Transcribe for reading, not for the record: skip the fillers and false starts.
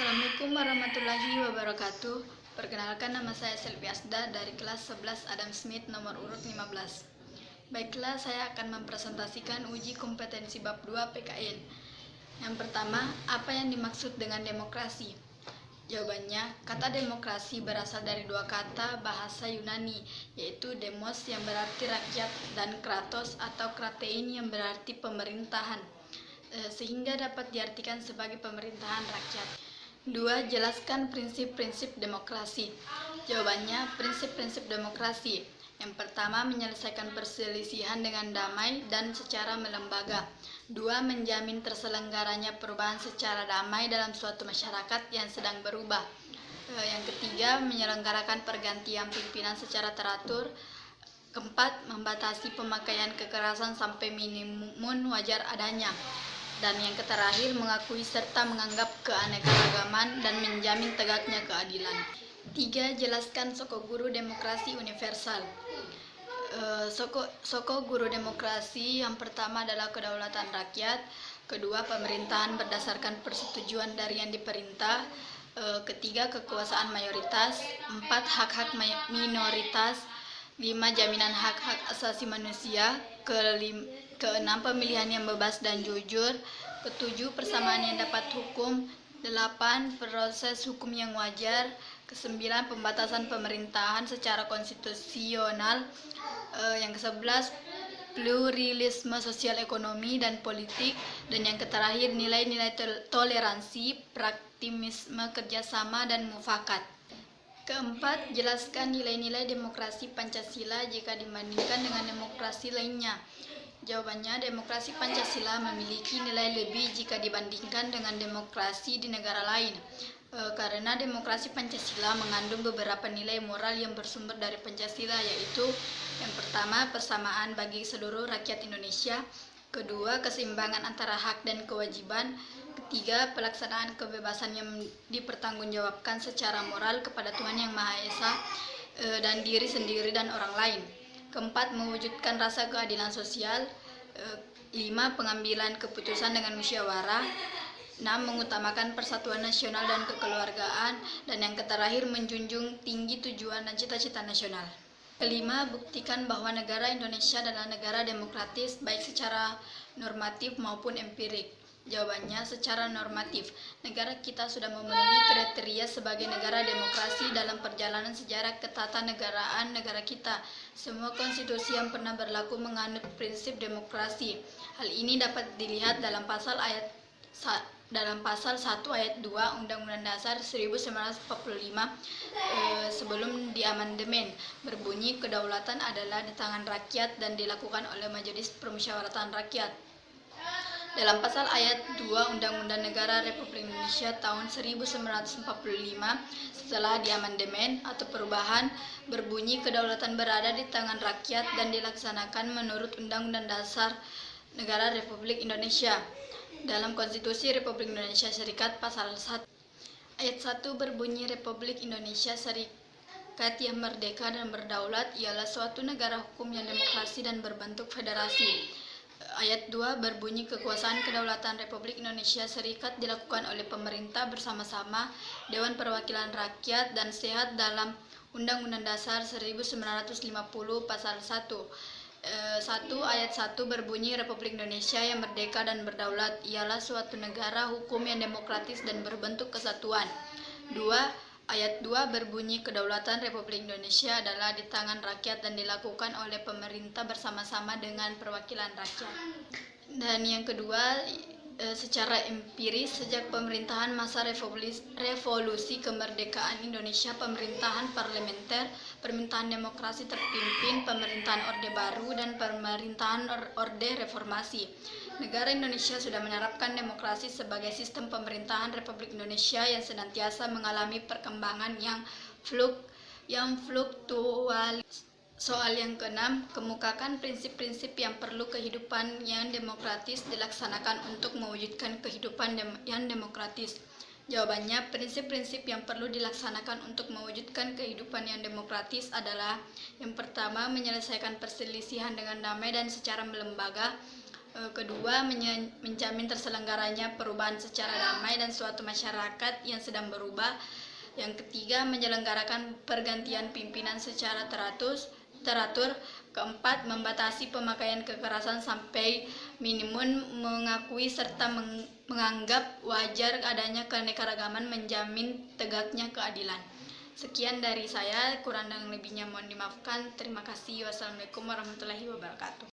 Assalamualaikum warahmatullahi wabarakatuh. Perkenalkan, nama saya Selvi Asda dari kelas 11 Adam Smith nomor urut 15. Baiklah, saya akan mempresentasikan uji kompetensi bab 2 PKN. Yang pertama, apa yang dimaksud dengan demokrasi? Jawabannya, kata demokrasi berasal dari dua kata bahasa Yunani, yaitu demos yang berarti rakyat dan kratos atau kratein yang berarti pemerintahan, sehingga dapat diartikan sebagai pemerintahan rakyat. 2. Jelaskan prinsip-prinsip demokrasi. Jawabannya, prinsip-prinsip demokrasi. Yang pertama, menyelesaikan perselisihan dengan damai dan secara melembaga. 2. Menjamin terselenggaranya perubahan secara damai dalam suatu masyarakat yang sedang berubah. Yang ketiga, menyelenggarakan pergantian pimpinan secara teratur. Keempat, membatasi pemakaian kekerasan sampai minimum wajar adanya. Dan yang terakhir, mengakui serta menganggap keanekaragaman dan menjamin tegaknya keadilan. 3. Jelaskan soko guru demokrasi universal. Soko guru demokrasi yang pertama adalah kedaulatan rakyat, kedua pemerintahan berdasarkan persetujuan dari yang diperintah, ketiga kekuasaan mayoritas, 4 hak-hak minoritas, 5 jaminan hak-hak asasi manusia, keenam pemilihan yang bebas dan jujur, ketujuh persamaan yang dapat hukum, 8 proses hukum yang wajar, kesembilan pembatasan pemerintahan secara konstitusional, yang ke-11 pluralisme sosial ekonomi dan politik, dan yang terakhir nilai-nilai toleransi, praktisme kerjasama dan mufakat. Keempat, jelaskan nilai-nilai demokrasi Pancasila jika dibandingkan dengan demokrasi lainnya. Jawabannya, demokrasi Pancasila memiliki nilai lebih jika dibandingkan dengan demokrasi di negara lain. Karena demokrasi Pancasila mengandung beberapa nilai moral yang bersumber dari Pancasila, yaitu yang pertama, persamaan bagi seluruh rakyat Indonesia. Kedua, keseimbangan antara hak dan kewajiban. Ketiga, pelaksanaan kebebasan yang dipertanggungjawabkan secara moral kepada Tuhan Yang Maha Esa dan diri sendiri dan orang lain. Keempat, mewujudkan rasa keadilan sosial. 5. Pengambilan keputusan dengan musyawarah. 6. Mengutamakan persatuan nasional dan kekeluargaan. Dan yang terakhir, menjunjung tinggi tujuan dan cita-cita nasional. Kelima, buktikan bahwa negara Indonesia adalah negara demokratis baik secara normatif maupun empirik. Jawabannya, secara normatif. Negara kita sudah memenuhi kriteria sebagai negara demokrasi dalam perjalanan sejarah ketatanegaraan negara kita. Semua konstitusi yang pernah berlaku menganut prinsip demokrasi. Hal ini dapat dilihat dalam pasal 1 ayat 2 Undang-Undang Dasar 1945 sebelum diamandemen, berbunyi kedaulatan adalah di tangan rakyat dan dilakukan oleh Majelis Permusyawaratan Rakyat. Dalam pasal ayat 2 Undang-Undang Negara Republik Indonesia tahun 1945 setelah diamandemen atau perubahan, berbunyi kedaulatan berada di tangan rakyat dan dilaksanakan menurut Undang-Undang Dasar Negara Republik Indonesia. Dalam Konstitusi Republik Indonesia Serikat pasal 1 ayat 1 berbunyi, Republik Indonesia Serikat yang merdeka dan berdaulat ialah suatu negara hukum yang demokrasi dan berbentuk federasi. Ayat 2 berbunyi, kekuasaan kedaulatan Republik Indonesia Serikat dilakukan oleh pemerintah bersama-sama Dewan Perwakilan Rakyat dan sehat dalam Undang-Undang Dasar 1950 pasal 1. 1 ayat 1 berbunyi, Republik Indonesia yang merdeka dan berdaulat ialah suatu negara hukum yang demokratis dan berbentuk kesatuan. 2 ayat 2 berbunyi, kedaulatan Republik Indonesia adalah di tangan rakyat dan dilakukan oleh pemerintah bersama-sama dengan perwakilan rakyat. Dan yang kedua, secara empiris, sejak pemerintahan masa revolusi kemerdekaan Indonesia, pemerintahan parlementer, pemerintahan demokrasi terpimpin, pemerintahan Orde Baru, dan pemerintahan Orde Reformasi. Negara Indonesia sudah menerapkan demokrasi sebagai sistem pemerintahan Republik Indonesia yang senantiasa mengalami perkembangan yang fluktual. Soal yang keenam, kemukakan prinsip-prinsip yang perlu kehidupan yang demokratis dilaksanakan untuk mewujudkan kehidupan yang demokratis. Jawabannya, prinsip-prinsip yang perlu dilaksanakan untuk mewujudkan kehidupan yang demokratis adalah: yang pertama, menyelesaikan perselisihan dengan damai dan secara melembaga. Kedua, menjamin terselenggaranya perubahan secara damai dan suatu masyarakat yang sedang berubah. Yang ketiga, menyelenggarakan pergantian pimpinan secara teratur. Keempat, membatasi pemakaian kekerasan sampai minimum, mengakui serta menganggap wajar adanya keanekaragaman, menjamin tegaknya keadilan. Sekian dari saya, kurang dan lebihnya mohon dimaafkan. Terima kasih. Wassalamualaikum warahmatullahi wabarakatuh.